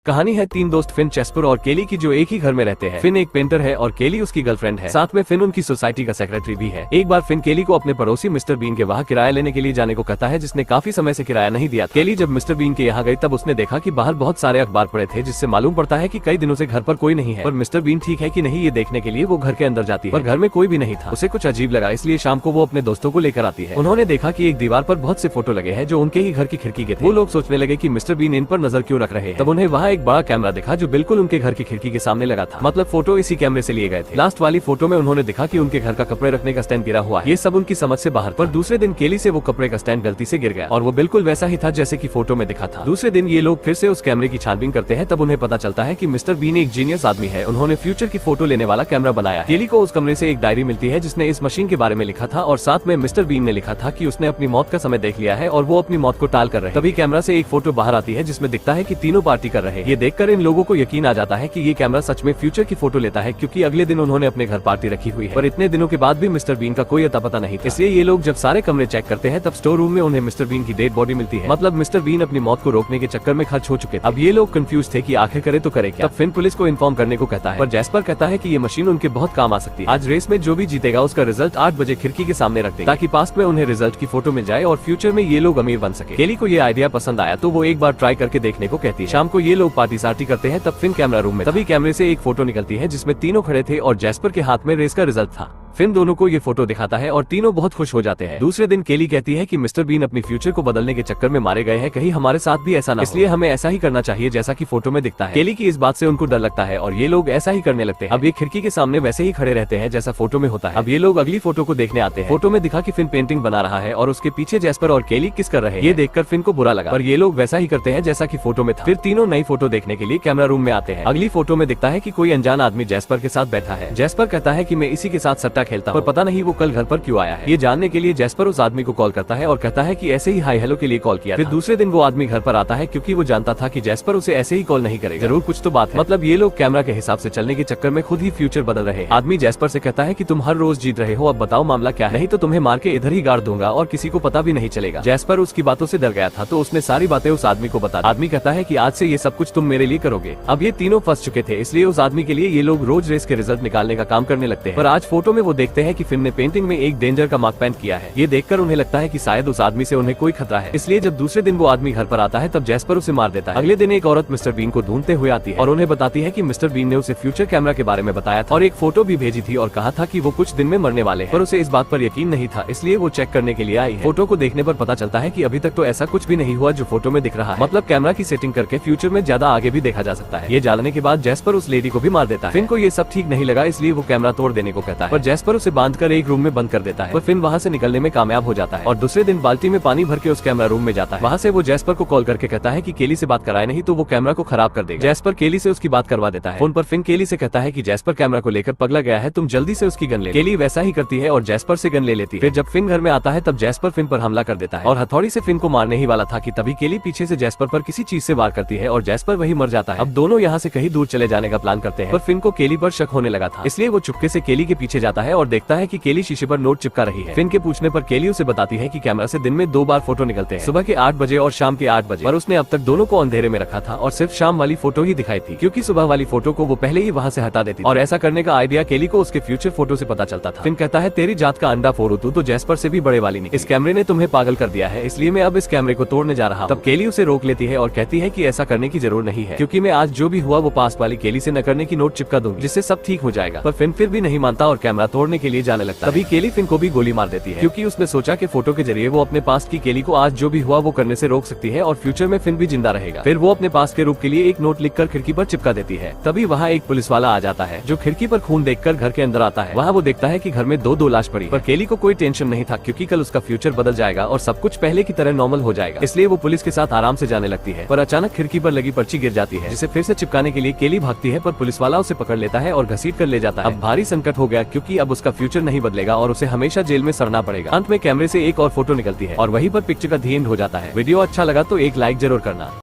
कहानी है तीन दोस्त फिन, चेस्पर और केली की जो एक ही घर में रहते हैं। फिन एक पेंटर है और केली उसकी गर्लफ्रेंड है। साथ में फिन उनकी सोसाइटी का सेक्रेटरी भी है। एक बार फिन केली को अपने पड़ोसी मिस्टर बीन के वहाँ किराया लेने के लिए जाने को कहता है, जिसने काफी समय से किराया नहीं दिया था। केली जब मिस्टर बीन के यहाँ गई तब उसने देखा कि बाहर बहुत सारे अखबार पड़े थे, जिससे मालूम पड़ता है कि कई दिनों से घर पर कोई नहीं है। पर मिस्टर बीन ठीक है कि नहीं ये देखने के लिए वो घर के अंदर जाती है, पर घर में कोई भी नहीं था। उसे कुछ अजीब लगा, इसलिए शाम को वो अपने दोस्तों को लेकर आती है। उन्होंने देखा कि एक दीवार पर बहुत से फोटो लगे हैं जो उनके ही घर की खिड़की के थे। वो लोग सोचने लगे कि मिस्टर बीन इन पर नजर क्यों रख रहे हैं। तब उन्हें वहाँ एक बड़ा कैमरा दिखा जो बिल्कुल उनके घर की खिड़की के सामने लगा था। मतलब फोटो इसी कैमरे से लिए गए थे। लास्ट वाली फोटो में उन्होंने देखा कि उनके घर का कपड़े रखने का स्टैंड गिरा हुआ है। ये सब उनकी समझ से बाहर। पर दूसरे दिन केली से वो कपड़े का स्टैंड गलती से गिर गया और वो बिल्कुल वैसा ही था जैसे कि फोटो में दिखा था। दूसरे दिन ये लोग फिर से उस कैमरे की छानबीन करते हैं। तब उन्हें पता चलता है कि मिस्टर बीन एक जीनियस आदमी है। उन्होंने फ्यूचर की फोटो लेने वाला कैमरा बनाया। केली को उस कमरे से एक डायरी मिलती है जिसने इस मशीन के बारे में लिखा था और साथ में मिस्टर बीन ने लिखा था कि उसने अपनी मौत का समय देख लिया है और वो अपनी मौत को टाल कर रहे हैं। तभी कैमरा से एक फोटो बाहर आती है जिसमें दिखता है कि तीनों पार्टी कर रहे हैं। ये देखकर इन लोगों को यकीन आ जाता है कि ये कैमरा सच में फ्यूचर की फोटो लेता है, क्योंकि अगले दिन उन्होंने अपने घर पार्टी रखी हुई है। पर इतने दिनों के बाद भी मिस्टर बीन का कोई अता पता नहीं था। इसलिए ये लोग जब सारे कमरे चेक करते हैं तब स्टोर रूम में उन्हें मिस्टर बीन की डेड बॉडी मिलती है। मतलब मिस्टर बीन अपनी मौत को रोकने के चक्कर में खर्च हो चुके थे। अब ये लोग कंफ्यूज थे कि आखिर करे तो करे क्या। तब फिन पुलिस को इन्फॉर्म करने को कहता है, पर जैस्पर कहता है कि ये मशीन उनके बहुत काम आ सकती है। आज रेस में जो भी जीतेगा उसका रिजल्ट 8 बजे खिड़की के सामने रख दे, ताकि पास्ट में उन्हें रिजल्ट की फोटो मिल जाए और फ्यूचर में ये लोग अमीर बन सके। केली को ये आइडिया पसंद आया तो वो एक बार ट्राई करके देखने को कहती है। शाम को ये लोग पार्टी सार्टी करते हैं। तब फिन कैमरा रूम में, तभी कैमरे से एक फोटो निकलती है जिसमें तीनों खड़े थे और जैस्पर के हाथ में रेस का रिजल्ट था। फिन दोनों को ये फोटो दिखाता है और तीनों बहुत खुश हो जाते हैं। दूसरे दिन केली कहती है कि मिस्टर बीन अपनी फ्यूचर को बदलने के चक्कर में मारे गए हैं, कहीं हमारे साथ भी ऐसा ना हो, इसलिए हमें ऐसा ही करना चाहिए जैसा कि फोटो में दिखता है। केली की इस बात से उनको डर लगता है और ये लोग ऐसा ही करने लगते हैं। अब ये खिड़की के सामने वैसे ही खड़े रहते हैं जैसा फोटो में होता है। अब ये लोग अगली फोटो को देखने आते हैं। फोटो में दिखा कि फिन पेंटिंग बना रहा है और उसके पीछे जैस्पर और केली किस कर रहे हैं। ये देखकर फिन को बुरा लगा, पर ये लोग वैसा ही करते हैं जैसा कि फोटो में था। फिर तीनों नई फोटो देखने के लिए कैमरा रूम में आते हैं। अगली फोटो में दिखता है कि कोई अनजान आदमी जैस्पर के साथ बैठा है। जैस्पर कहता है कि मैं इसी के साथ सट्टा खेलता हूं, पर पता नहीं वो कल घर पर क्यों आया है। ये जानने के लिए जैस्पर उस आदमी को कॉल करता है और कहता है कि ऐसे ही हाई हेलो के लिए कॉल किया। फिर दूसरे दिन वो आदमी घर पर आता है, क्योंकि वो जानता था कि जैस्पर उसे ऐसे ही कॉल नहीं करेगा, जरूर कुछ तो बात है। मतलब ये लोग कैमरा के हिसाब से चलने के चक्कर में खुद ही फ्यूचर बदल रहे हैं। आदमी जैस्पर से कहता है कि तुम हर रोज जीत रहे हो, अब बताओ मामला क्या है, नहीं तो तुम्हें मार के इधर ही गाड़ दूंगा और किसी को पता भी नहीं चलेगा। जैस्पर उसकी बातों से डर गया था तो उसने सारी बातें उस आदमी को बता दी। आदमी कहता है कि आज से ये सब कुछ तुम मेरे लिए करोगे। अब ये तीनों फंस चुके थे, इसलिए उस आदमी के लिए ये लोग रोज रेस के रिजल्ट निकालने का काम करने लगते हैं। पर आज फोटो में वो देखते हैं कि फिन ने पेंटिंग में एक डेंजर का मार्क पेंट किया है। ये देखकर उन्हें लगता है कि शायद उस आदमी से उन्हें कोई खतरा है, इसलिए जब दूसरे दिन वो आदमी घर पर आता है तब जैस्पर उसे मार देता है। अगले दिन एक औरत मिस्टर बीन को ढूंढते हुए आती है और उन्हें बताती है कि मिस्टर बीन ने उसे फ्यूचर कैमरा के बारे में बताया था और एक फोटो भी भेजी थी और कहा था कि वो कुछ दिन में मरने वाले हैं। पर उसे इस बात पर यकीन नहीं था, इसलिए वो चेक करने के लिए आई है। फोटो को देखने पर पता चलता है कि अभी तक तो ऐसा कुछ भी नहीं हुआ जो फोटो में दिख रहा है। मतलब कैमरा की सेटिंग करके फ्यूचर में ज्यादा आगे भी देखा जा सकता है। ये जानने के बाद जैस्पर उस लेडी को भी मार देता है। फिन को ये सब ठीक नहीं लगा, इसलिए वो कैमरा तोड़ देने को कहता है, पर जैस्पर उसे बांधकर एक रूम में बंद कर देता है। पर फिन वहाँ से निकलने में कामयाब हो जाता है और दूसरे दिन बाल्टी में पानी भर के उस कैमरा रूम में जाता है। वहाँ से वो जैस्पर को कॉल करके कहता है कि केली से बात कराए, नहीं तो वो कैमरा को खराब कर देगा। जैस्पर केली से उसकी बात करवा देता है। फोन पर फिन केली से कहता है कि जैस्पर कैमरा को लेकर पगला गया है, तुम जल्दी से उसकी गन ले। केली वैसा ही करती है और जैस्पर से गन ले लेती है। फिर जब फिन घर में आता है तब जैस्पर फिन पर हमला कर देता है और हथौड़ी से फिन को मारने ही वाला था कि तभी केली पीछे से जैस्पर पर किसी चीज से वार करती है और जैस्पर वही मर जाता है। अब दोनों यहाँ से कहीं दूर चले जाने का प्लान करते हैं, पर फिन को केली पर शक होने लगा था, इसलिए वो चुपके से केली के पीछे जाता है और देखता है कि केली शीशे पर नोट चिपका रही है। फिन के पूछने पर केली उसे बताती है कि कैमरा से दिन में 2 बार फोटो निकलते हैं, सुबह के 8 बजे और शाम के 8 बजे। पर उसने अब तक दोनों को अंधेरे में रखा था और सिर्फ शाम वाली फोटो ही दिखाई थी, क्योंकि सुबह वाली फोटो को वो पहले ही वहाँ से हटा देती। और ऐसा करने का आइडिया केली को उसके फ्यूचर फोटो से पता चलता था। फिन कहता है, तेरी जात का अंडा फोड़ू तू तो जैस्पर से भी बड़े वाली निकली। इस कैमरे ने तुम्हें पागल कर दिया है, इसलिए मैं अब इस कैमरे को तोड़ने जा रहा हूँ। तब केली उसे रोक लेती है और कहती है कि ऐसा करने की जरूरत नहीं है, क्योंकि मैं आज जो भी हुआ वो पास्ट वाली केली से न करने की नोट चिपका दूंगी, जिससे सब ठीक हो जाएगा। पर फिन फिर भी नहीं मानता और कैमरा तोड़ने के लिए जाने लगता है। तभी केली फिन को भी गोली मार देती है, क्योंकि उसने सोचा कि फोटो के जरिए वो अपने पास्ट की केली को आज जो भी हुआ वो करने से रोक सकती है और फ्यूचर में फिन भी जिंदा रहेगा। फिर वो अपने पास के रूप के लिए एक नोट लिखकर खिड़की पर चिपका देती है। तभी वहाँ एक पुलिस वाला आ जाता है जो खिड़की पर खून देखकर घर के अंदर आता है। वहाँ वो देखता है कि घर में दो लाश पड़ी, पर केली को कोई टेंशन नहीं था, क्योंकि कल उसका फ्यूचर बदल जाएगा और सब कुछ पहले की तरह नॉर्मल हो जाएगा। इसलिए वो पुलिस के साथ आराम से जाने लगती है। पर अचानक खिड़की पर लगी पर्ची गिर जाती है, जिसे फिर से चिपकाने के लिए केली भागती है, पर पुलिस वाला उसे पकड़ लेता है और घसीट कर ले जाता है। अब भारी संकट हो गया, क्योंकि अब उसका फ्यूचर नहीं बदलेगा और उसे हमेशा जेल में सड़ना पड़ेगा। अंत में कैमरे से एक और फोटो निकलती है और वहीं पर पिक्चर का दी एंड हो जाता है। वीडियो अच्छा लगा तो एक लाइक जरूर करना।